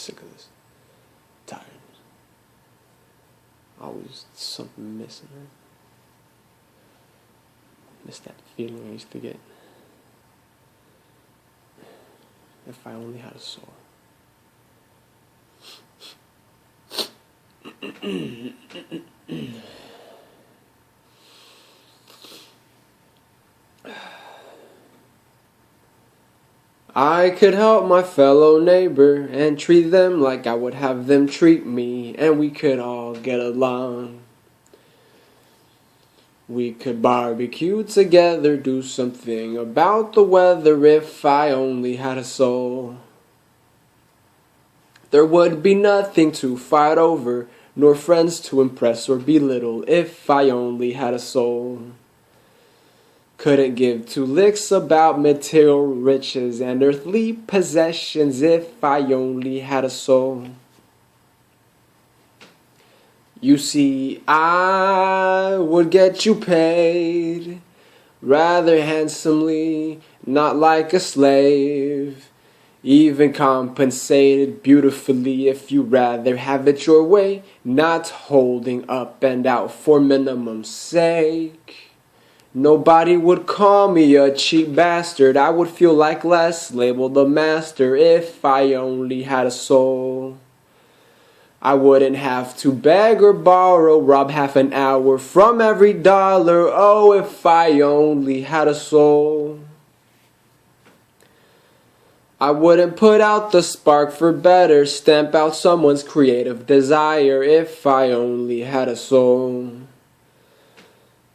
sick of this. Tired. Always something missing. Man. Miss that feeling I used to get. If I only had a soul. I could help my fellow neighbor and treat them like I would have them treat me, and we could all get along. We could barbecue together, do something about the weather if I only had a soul. There would be nothing to fight over, nor friends to impress or belittle if I only had a soul. Couldn't give two licks about material riches and earthly possessions if I only had a soul. You see, I would get you paid rather handsomely, not like a slave, even compensated beautifully if you rather have it your way, not holding up and out for minimum's sake. Nobody would call me a cheap bastard. I would feel like less, labeled a master if I only had a soul. I wouldn't have to beg or borrow, rob half an hour from every dollar. Oh, if I only had a soul. I wouldn't put out the spark for better, stamp out someone's creative desire if I only had a soul.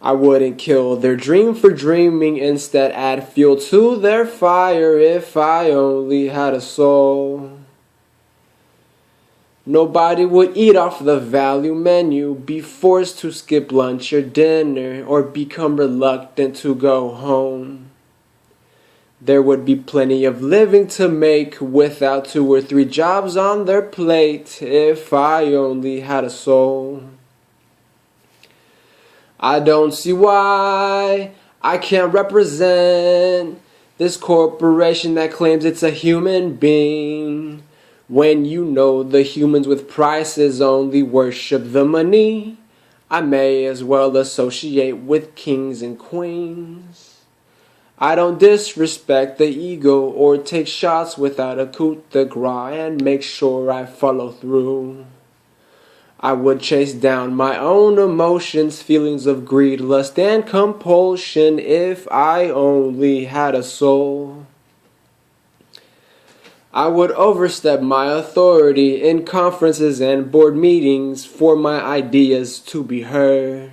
I wouldn't kill their dream for dreaming, instead add fuel to their fire if I only had a soul. Nobody would eat off the value menu, be forced to skip lunch or dinner, or become reluctant to go home. There would be plenty of living to make without 2 or 3 jobs on their plate if I only had a soul. I don't see why I can't represent this corporation that claims it's a human being, when you know the humans with prices only worship the money. I may as well associate with kings and queens. I don't disrespect the ego or take shots without a coup de grace and make sure I follow through. I would chase down my own emotions, feelings of greed, lust, and compulsion if I only had a soul. I would overstep my authority in conferences and board meetings for my ideas to be heard.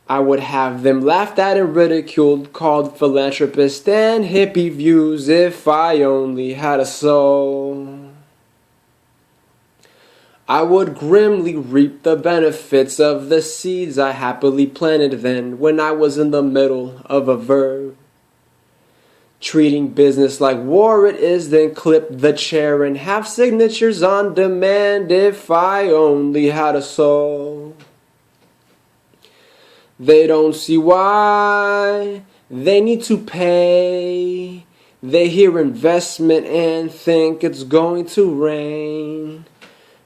I would have them laughed at and ridiculed, called philanthropist and hippie views if I only had a soul. I would grimly reap the benefits of the seeds I happily planted then when I was in the middle of a verb. Treating business like war it is, then clip the chair and have signatures on demand if I only had a soul. They don't see why they need to pay. They hear investment and think it's going to rain.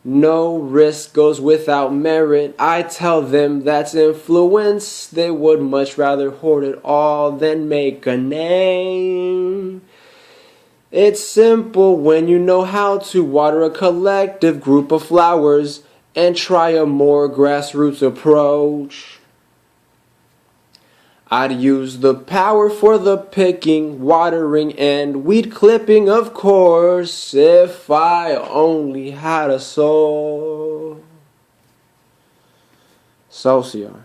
No risk goes without merit. I tell them that's influence. They would much rather hoard it all than make a name. It's simple when you know how to water a collective group of flowers and try a more grassroots approach. I'd use the power for the picking, watering, and weed clipping, of course, if I only had a soul. Socio.